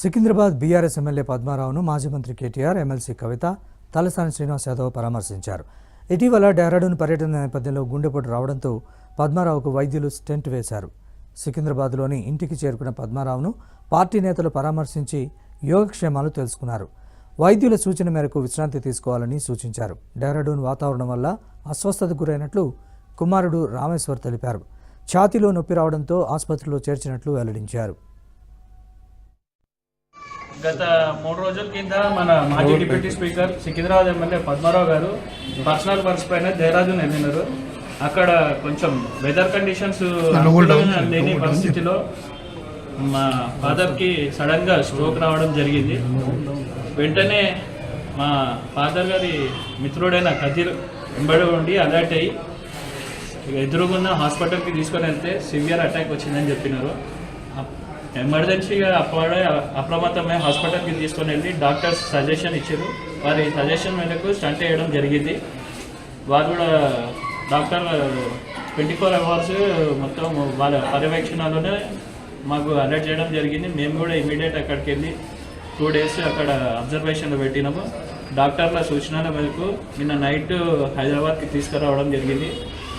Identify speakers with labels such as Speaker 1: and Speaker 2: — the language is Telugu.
Speaker 1: సికింద్రాబాద్ బీఆర్ఎస్ ఎమ్మెల్యే పద్మారావును మాజీ మంత్రి కేటీఆర్, ఎమ్మెల్సీ కవిత, తలసాని శ్రీనివాస్ యాదవ్ పరామర్శించారు. ఇటీవల డెహ్రాడూన్ పర్యటన నేపథ్యంలో గుండెపోటు రావడంతో పద్మారావుకు వైద్యులు స్టెంట్ వేశారు. సికింద్రాబాద్లోని ఇంటికి చేరుకున్న పద్మారావును పార్టీ నేతలు పరామర్శించి యోగక్షేమాలు తెలుసుకున్నారు. వైద్యుల సూచన మేరకు విశ్రాంతి తీసుకోవాలని సూచించారు. డెహ్రాడూన్ వాతావరణం వల్ల అస్వస్థతకు గురైనట్లు కుమారుడు రామేశ్వర్ తెలిపారు. ఛాతీలో నొప్పి రావడంతో ఆసుపత్రిలో చేర్చినట్లు వెల్లడించారు.
Speaker 2: గత 3 రోజుల కింద మన మాజీ deputy speaker Secunderabad MLA Padmarao గారు పర్సనల్ వర్క్స్ పైన దేహరాదూన్ వెళ్ళినారు. అక్కడ కొంచెం వెదర్ కండిషన్స్ లేని పరిస్థితిలో మా ఫాదర్కి సడన్గా స్ట్రోక్ రావడం జరిగింది. వెంటనే మా ఫాదర్ గారి మిత్రుడైన కదీర్ వెంబడి ఉండి అలర్ట్ అయ్యి ఎదురుగున్న హాస్పిటల్కి తీసుకొని వెళ్తే సివియర్ అటాక్ వచ్చిందని చెప్పినారు. ఎమర్జెన్సీగా అప్రమత్తమై హాస్పిటల్కి తీసుకొని వెళ్ళి డాక్టర్స్ సజెషన్ ఇచ్చారు. వారి సజెషన్ మేరకు స్టంట్ వేయడం జరిగింది. వారు కూడా డాక్టర్ 24 అవర్స్ మొత్తం వాళ్ళ పర్యవేక్షణలోనే మాకు అలర్ట్ చేయడం జరిగింది. మేము కూడా ఇమీడియట్ అక్కడికి వెళ్ళి 2 days అక్కడ అబ్జర్వేషన్లో పెట్టినాము. డాక్టర్ల సూచనల మేరకు నిన్న నైట్ హైదరాబాద్కి తీసుకురావడం జరిగింది.